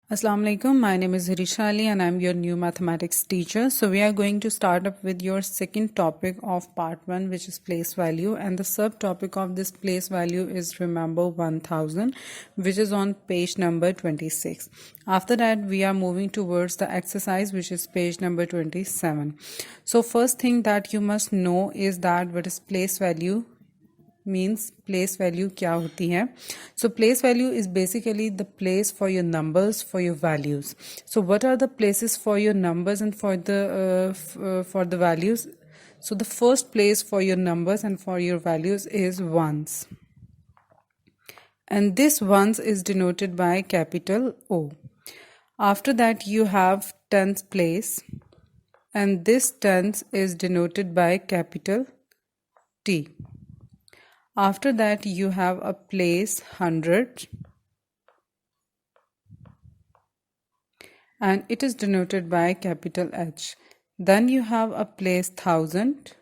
Assalamu alaikum. My name is Hirisha Ali and I'm your new mathematics teacher. So we are going to start up with your second topic of part 1, which is place value, and the subtopic of this place value is remember 1000, which is on page number 26. After that we are moving towards the exercise, which is page number 27. So first thing that you must know is that what is place value means place value क्या होती है. So place value is basically the place for your numbers, for your values. So what are the places for your numbers and for the values? So the first place for your numbers and for your values is ones, and this ones is denoted by capital O. After that you have tens place, and this tens is denoted by capital T. After that you have a place 100, and it is denoted by capital H. Then you have a place 1000,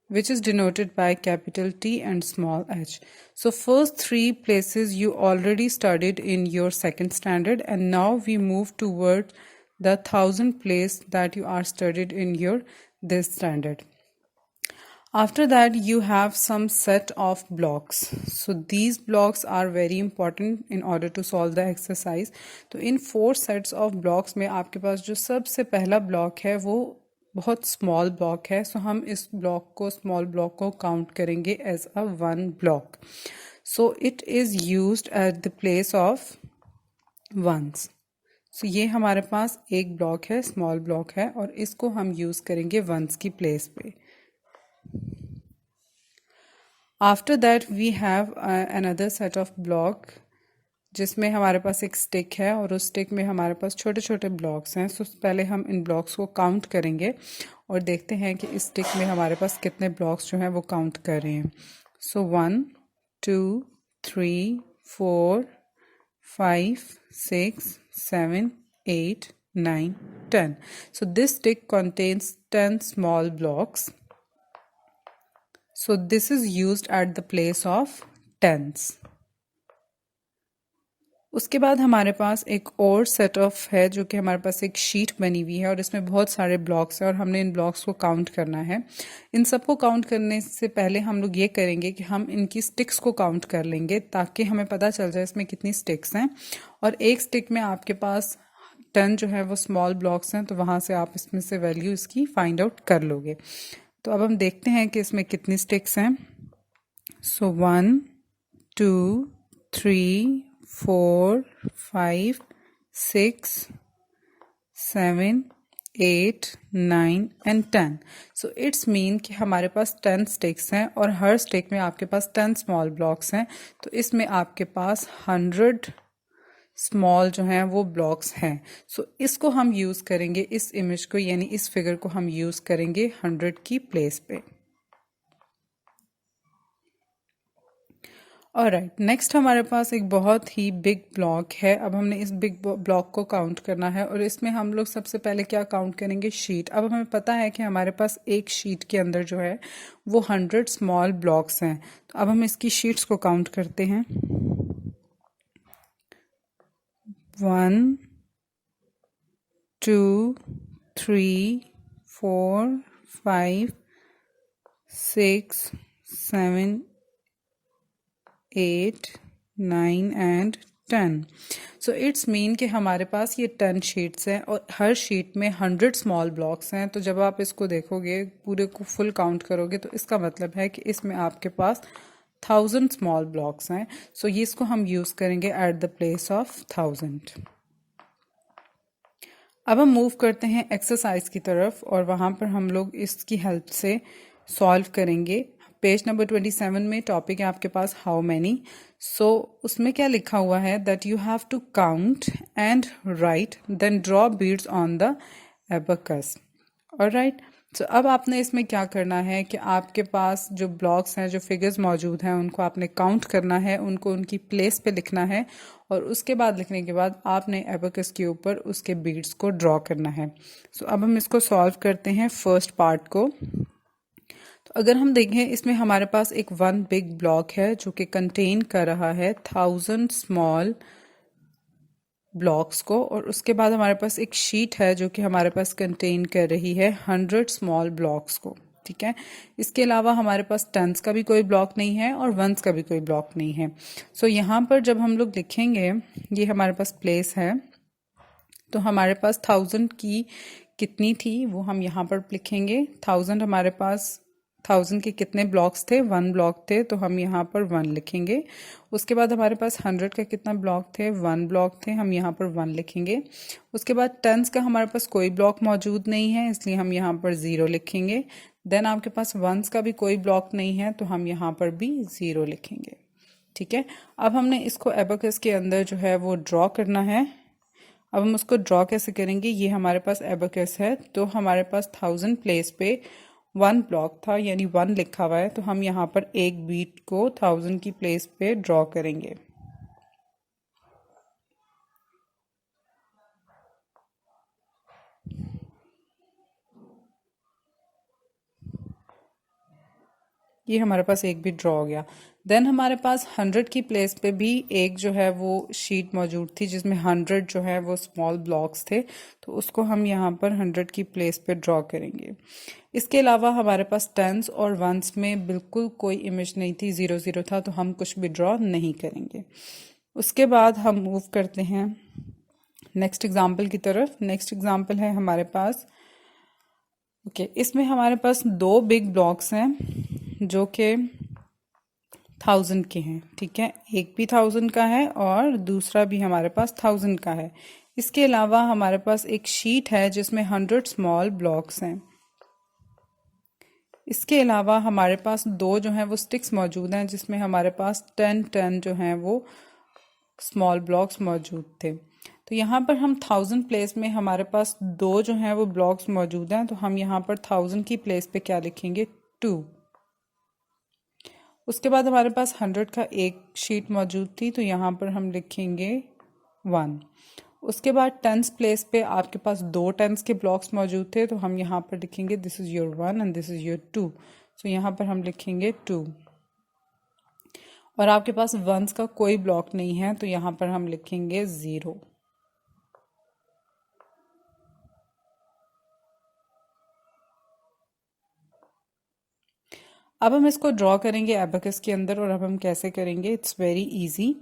which is denoted by capital T and small h. So first three places you already studied in your second standard, and now we move toward the 1000 place that you are studied in your this standard. After that you have some set of blocks. So these blocks are very important in order to solve the exercise. तो इन 4 sets of blocks में आपके पास जो सबसे पहला block है वो बहुत small block है. So हम इस block को small block को count करेंगे as a one block. So it is used at the place of ones. So ये हमारे पास एक block है, small block है, और इसको हम use करेंगे ones की place पे. After that we have another set of block जिसमें हमारे पास एक स्टिक है और उस स्टिक में हमारे पास छोटे छोटे ब्लॉक्स हैं. सो पहले हम इन ब्लॉक्स को काउंट करेंगे और देखते हैं कि इस स्टिक में हमारे पास कितने ब्लॉक्स जो हैं वो काउंट कर रहे हैं. सो 1 2 3 4 5 6 7 8 9 10. So this stick contains 10 small blocks. So this is used at the place of tens. उसके बाद हमारे पास एक और सेट ऑफ है जो कि हमारे पास एक शीट बनी हुई है और इसमें बहुत सारे ब्लॉक्स हैं और हमने इन ब्लॉक्स को काउंट करना है. इन सबको काउंट करने से पहले हम लोग ये करेंगे कि हम इनकी स्टिक्स को काउंट कर लेंगे ताकि हमें पता चल जाए इसमें कितनी स्टिक्स हैं. और एक स्टिक में आपके पास 10 जो है वो स्मॉल ब्लॉक्स हैं, तो वहाँ से आप इसमें से वैल्यू इसकी फाइंड आउट कर लोगे. तो अब हम देखते हैं कि इसमें कितनी स्टिक्स हैं. सो 1 2 3 4 5 6 7 8 9 एंड 10. सो इट्स मीन कि हमारे पास 10 स्टिक्स हैं और हर स्टिक में आपके पास 10 स्मॉल ब्लॉक्स हैं. तो इसमें आपके पास 100 स्मॉल जो हैं वो ब्लॉक्स हैं. सो इसको हम यूज़ करेंगे, इस इमेज को यानी इस फिगर को हम यूज़ करेंगे 100 की प्लेस पे. ऑलराइट, नेक्स्ट हमारे पास एक बहुत ही बिग ब्लॉक है. अब हमने इस बिग ब्लॉक को काउंट करना है और इसमें हम लोग सबसे पहले क्या काउंट करेंगे? शीट. अब हमें पता है कि हमारे पास एक शीट के अंदर जो है वो 100 स्मॉल ब्लॉक्स हैं. तो अब हम इसकी शीट्स को काउंट करते हैं. 1 2 3 4 5 6 7 8 9 एंड 10. सो इट्स मीन कि हमारे पास ये 10 शीट्स हैं और हर शीट में 100 स्मॉल ब्लॉक्स हैं. तो जब आप इसको देखोगे, पूरे को फुल काउंट करोगे, तो इसका मतलब है कि इसमें आपके पास 1000 स्मॉल ब्लॉक्स हैं. सो ये इसको हम यूज़ करेंगे एट द प्लेस ऑफ 1000. अब हम मूव करते हैं एक्सरसाइज की तरफ और वहाँ पर हम लोग इसकी हेल्प से सॉल्व करेंगे. पेज नंबर 27 में टॉपिक है आपके पास हाउ मैनी. सो उसमें क्या लिखा हुआ है? That you have to count and write then draw beads on the abacus. Alright. तो अब आपने इसमें क्या करना है कि आपके पास जो ब्लॉक्स हैं, जो फिगर्स मौजूद हैं, उनको आपने काउंट करना है, उनको उनकी प्लेस पे लिखना है और उसके बाद लिखने के बाद आपने एबकस के ऊपर उसके बीड्स को ड्रॉ करना है. सो अब हम इसको सॉल्व करते हैं फर्स्ट पार्ट को. तो अगर हम देखें इसमें हमारे पास एक वन बिग ब्लॉक है जो कि कंटेन कर रहा है 1000 स्मॉल ब्लॉक्स को, और उसके बाद हमारे पास एक शीट है जो कि हमारे पास कंटेन कर रही है 100 स्मॉल ब्लॉक्स को। ठीक है, इसके अलावा हमारे पास टेंस का भी कोई ब्लॉक नहीं है और वंस का भी कोई ब्लॉक नहीं है। सो यहाँ पर जब हम लोग लिखेंगे, ये हमारे पास प्लेस है, तो हमारे पास 1000 की कितनी थी वो हम यहाँ पर लिखेंगे। 1000 हमारे पास 1000 के कितने ब्लॉक्स थे, 1 ब्लॉक थे, तो हम यहाँ पर 1 लिखेंगे। उसके बाद हमारे पास 100 का कितना ब्लॉक थे, 1 ब्लॉक थे, हम यहाँ पर 1 लिखेंगे। उसके बाद टेंस का हमारे पास कोई ब्लॉक मौजूद नहीं है, इसलिए हम यहाँ पर 0 लिखेंगे। देन आपके पास वंस का भी कोई ब्लॉक नहीं है, तो हम यहाँ पर भी 0 लिखेंगे। ठीक है, अब हमने इसको एबेकस के अंदर जो है वो ड्रॉ करना है। अब हम उसको ड्रॉ कैसे करेंगे, ये हमारे पास एबेकस है, तो हमारे पास 1000 प्लेस पे 1 ब्लॉक था यानी 1 लिखा हुआ है, तो हम यहाँ पर एक बीट को 1000 की प्लेस पे ड्रॉ करेंगे। ये हमारे पास एक भी ड्रॉ हो गया। देन हमारे पास 100 की प्लेस पे भी एक जो है वो शीट मौजूद थी जिसमें 100 जो है वो स्मॉल ब्लॉक्स थे, तो उसको हम यहाँ पर 100 की प्लेस पे ड्रॉ करेंगे। इसके अलावा हमारे पास टेंस और वंस में बिल्कुल कोई इमेज नहीं थी, 0 0 था, तो हम कुछ भी ड्रॉ नहीं करेंगे। उसके बाद हम मूव करते हैं नेक्स्ट एग्जाम्पल की तरफ। नेक्स्ट एग्जाम्पल है हमारे पास इसमें हमारे पास 2 बिग ब्लॉक्स हैं जो कि 1000 के हैं। ठीक है, एक भी 1000 का है और दूसरा भी हमारे पास 1000 का है। इसके अलावा हमारे पास एक शीट है जिसमें 100 स्मॉल ब्लॉक्स हैं। इसके अलावा हमारे पास 2 जो हैं वो स्टिक्स मौजूद हैं जिसमें हमारे पास 10 जो हैं वो स्मॉल ब्लॉक्स मौजूद थे। तो यहाँ पर हम 1000 प्लेस में हमारे पास 2 जो हैं वो ब्लॉक्स मौजूद हैं, तो हम यहाँ पर 1000 की प्लेस पे क्या लिखेंगे, 2। उसके बाद हमारे पास 100 का एक शीट मौजूद थी, तो यहाँ पर हम लिखेंगे 1। उसके बाद टेंस प्लेस पे आपके पास 2 टेंस के ब्लॉक्स मौजूद थे, तो हम यहाँ पर लिखेंगे this is your 1 and this is your 2। सो यहाँ पर हम लिखेंगे 2। और आपके पास वंस का कोई ब्लॉक नहीं है, तो यहाँ पर हम लिखेंगे 0। अब हम इसको ड्रॉ करेंगे एबेकस के अंदर, और अब हम कैसे करेंगे, इट्स वेरी इजी।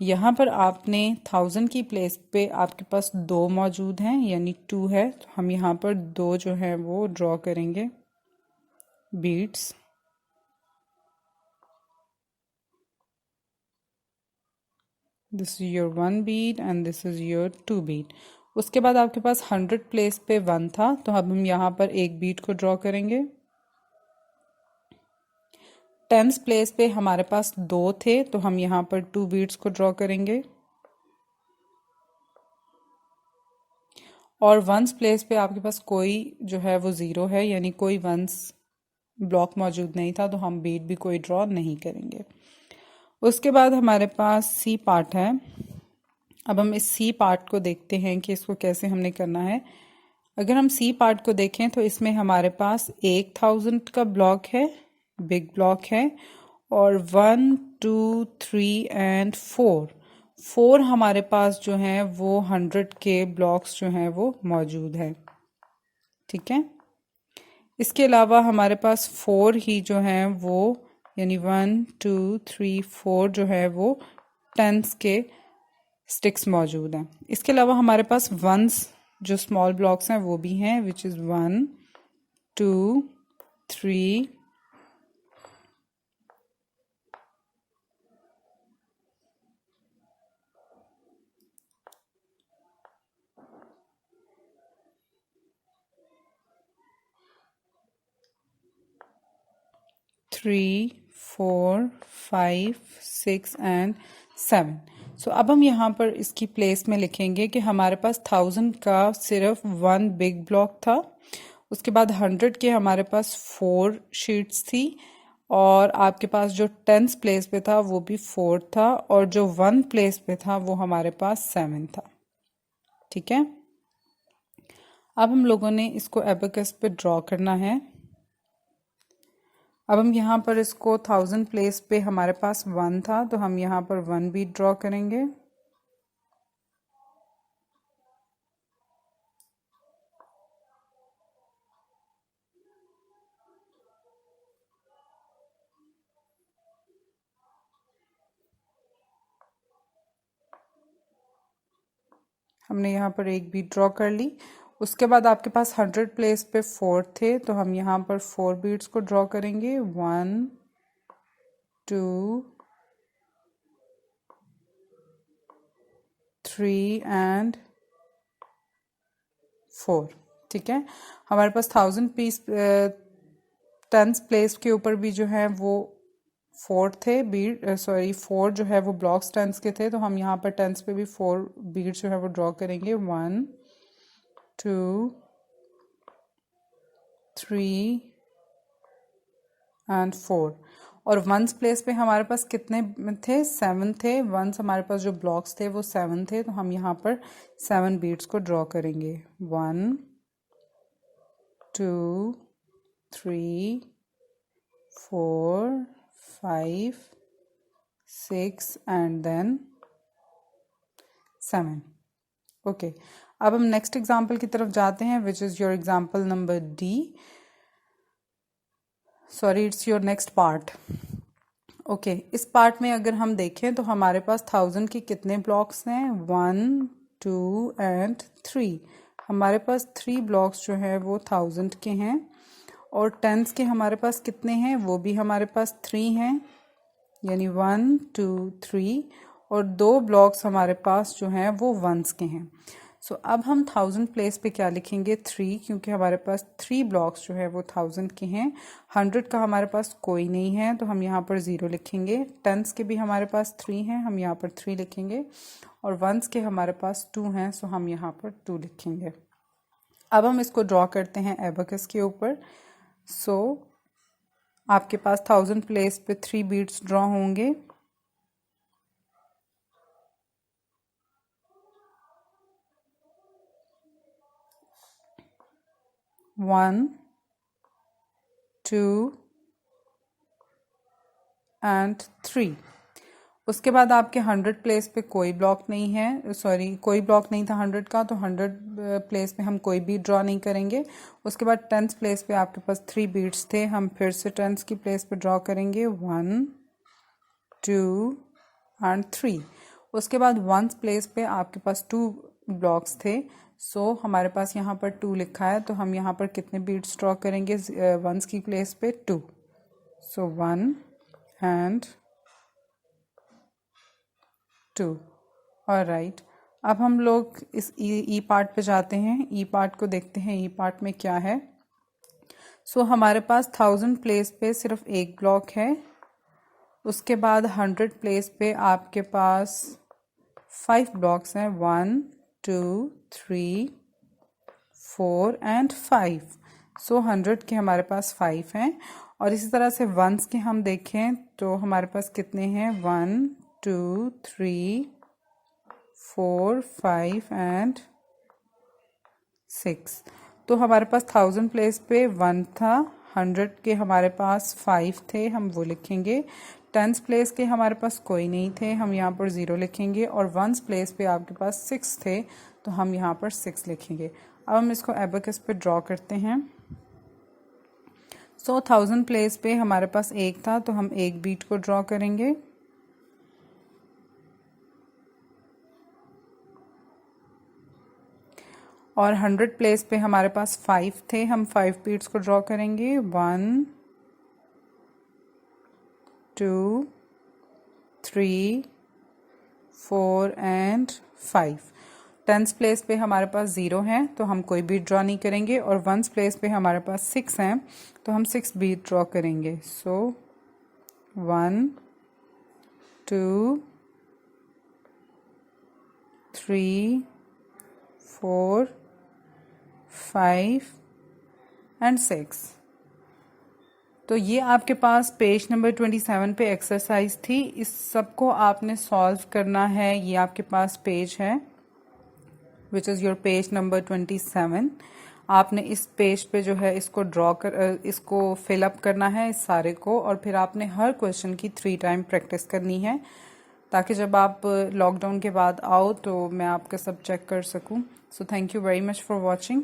यहाँ पर आपने 1000 की प्लेस पे आपके पास 2 मौजूद हैं यानी 2 है, तो हम यहाँ पर 2 जो है वो ड्रॉ करेंगे beads. This is your 1 bead and this is your 2 bead. उसके बाद आपके पास 100 प्लेस पे 1 था, तो अब हम यहाँ पर एक बीट को ड्रॉ करेंगे। टेंस प्लेस पे हमारे पास 2 थे, तो हम यहाँ पर 2 बीट्स को ड्रॉ करेंगे। और वंस प्लेस पे आपके पास कोई जो है वो 0 है यानी कोई वंस ब्लॉक मौजूद नहीं था, तो हम बीट भी कोई ड्रॉ नहीं करेंगे। उसके बाद हमारे पास सी पार्ट है। अब हम इस सी पार्ट को देखते हैं कि इसको कैसे हमने करना है। अगर हम सी पार्ट को देखें तो इसमें हमारे पास 1000 का ब्लॉक है, बिग ब्लॉक है, और 1 2 3 एंड 4 हमारे पास जो हैं वो 100 के ब्लॉक्स जो हैं वो मौजूद हैं। ठीक है, इसके अलावा हमारे पास 4 ही जो हैं वो यानी 1 2 3 4 जो है वो टेंस के स्टिक्स मौजूद हैं। इसके अलावा हमारे पास वंस जो स्मॉल ब्लॉक्स हैं वो भी हैं, विच इज़ 1 2 3 3 4 5 6 एंड 7। सो अब हम यहाँ पर इसकी प्लेस में लिखेंगे कि हमारे पास 1000 का सिर्फ 1 बिग ब्लॉक था। उसके बाद 100 के हमारे पास 4 शीट्स थी, और आपके पास जो 10th प्लेस पे था वो भी 4 था, और जो 1 प्लेस पे था वो हमारे पास 7 था। ठीक है, अब हम लोगों ने इसको एबेकस पे ड्रॉ करना है। अब हम यहाँ पर इसको 1000 प्लेस पे हमारे पास 1 था, तो हम यहाँ पर 1 बीट ड्रॉ करेंगे। हमने यहाँ पर एक बीट ड्रॉ कर ली। उसके बाद आपके पास 100 प्लेस पे 4 थे, तो हम यहाँ पर 4 बीट्स को ड्रॉ करेंगे। 1 2 3 एंड 4। ठीक है, हमारे पास 1000 पीस 10th प्लेस के ऊपर भी जो है वो 4 थे बीट, सॉरी 4 जो है वो ब्लॉक्स 10th के थे, तो हम यहाँ पर 10th पे भी 4 बीट जो है वो ड्रॉ करेंगे। 1 2 3 एंड 4। और वंस प्लेस पे हमारे पास कितने थे? 7 थे। वंस हमारे पास जो ब्लॉक्स थे वो 7 थे, तो हम यहाँ पर 7 बीट्स को ड्रॉ करेंगे। 1 2 3 4 5 6 एंड देन 7। ओके, अब हम नेक्स्ट एग्जाम्पल की तरफ जाते हैं, which is your example number D. Sorry, it's your next part. Okay, इस पार्ट में अगर हम देखें तो हमारे पास 1000 के कितने ब्लॉक्स हैं? 1 2 एंड 3। हमारे पास 3 ब्लॉक्स जो है वो 1000 के हैं। और 10s के हमारे पास कितने हैं? वो भी हमारे पास 3 हैं, यानी 1 2 3। और 2 ब्लॉक्स हमारे पास जो हैं वो 1s के हैं। सो अब हम 1000 प्लेस पे क्या लिखेंगे? 3, क्योंकि हमारे पास 3 ब्लॉक्स जो है वो 1000 के हैं। 100 का हमारे पास कोई नहीं है, तो हम यहाँ पर 0 लिखेंगे। 10s के भी हमारे पास 3 हैं, हम यहाँ पर 3 लिखेंगे। और 1s के हमारे पास 2 हैं, सो हम यहाँ पर 2 लिखेंगे। अब हम इसको ड्रॉ करते हैं एबेकस के ऊपर। सो आपके पास 1000 प्लेस पे 3 बीट्स ड्रॉ होंगे। 1 2 एंड 3। उसके बाद आपके 100 प्लेस पे कोई ब्लॉक नहीं है, सॉरी कोई ब्लॉक नहीं था 100 का, तो 100 प्लेस पे हम कोई बीट ड्रॉ नहीं करेंगे। उसके बाद 10th प्लेस पे आपके पास 3 बीट्स थे, हम फिर से 10th की प्लेस पे ड्रॉ करेंगे। 1 2 एंड 3। उसके बाद 1st प्लेस पे आपके पास 2 ब्लॉक्स थे, सो हमारे पास यहाँ पर 2 लिखा है, तो हम यहाँ पर कितने बीट्स ड्रॉ करेंगे 1s की प्लेस पे? 2। सो 1 एंड 2। ऑलराइट, अब हम लोग इस ई पार्ट पे जाते हैं। ई पार्ट को देखते हैं, ई पार्ट में क्या है। सो हमारे पास 1000 प्लेस पे सिर्फ एक ब्लॉक है। उसके बाद 100 प्लेस पे आपके पास 5 ब्लॉक्स हैं। 1 2 3 4 एंड 5। सो 100 के हमारे पास 5 हैं। और इसी तरह से 1s के हम देखें तो हमारे पास कितने हैं? 1 2 3 4 5 एंड 6। तो हमारे पास 1000 प्लेस पे 1 था, 100 के हमारे पास 5 थे, हम वो लिखेंगे। 10th प्लेस के हमारे पास कोई नहीं थे, हम यहाँ पर 0 लिखेंगे। और 1st प्लेस पे आपके पास 6 थे, तो हम यहाँ पर 6 लिखेंगे। अब हम इसको एबेकस पे ड्रॉ करते हैं। सो 1000 प्लेस पे हमारे पास एक था, तो हम एक बीट को ड्रॉ करेंगे। और 100 प्लेस पे हमारे पास 5 थे, हम 5 बीट्स को ड्रॉ करेंगे। 1 2 3 4 एंड 5। 10th प्लेस पे हमारे पास 0 है, तो हम कोई बीट ड्रॉ नहीं करेंगे। और 1st प्लेस पे हमारे पास 6 हैं, तो हम 6 बीट ड्रॉ करेंगे। सो 1 2 3 4 5 एंड 6। तो ये आपके पास पेज नंबर 27 पे एक्सरसाइज थी। इस सबको आपने सॉल्व करना है। ये आपके पास पेज है, which is your page number 27। आपने इस पेज पे जो है इसको इसको फिल अप करना है इस सारे को, और फिर आपने हर क्वेश्चन की 3 टाइम प्रैक्टिस करनी है, ताकि जब आप लॉकडाउन के बाद आओ तो मैं आपका सब चेक कर सकूं। So thank you very much for watching.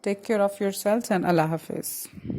Take care of yourselves and अल्लाह हाफिज़।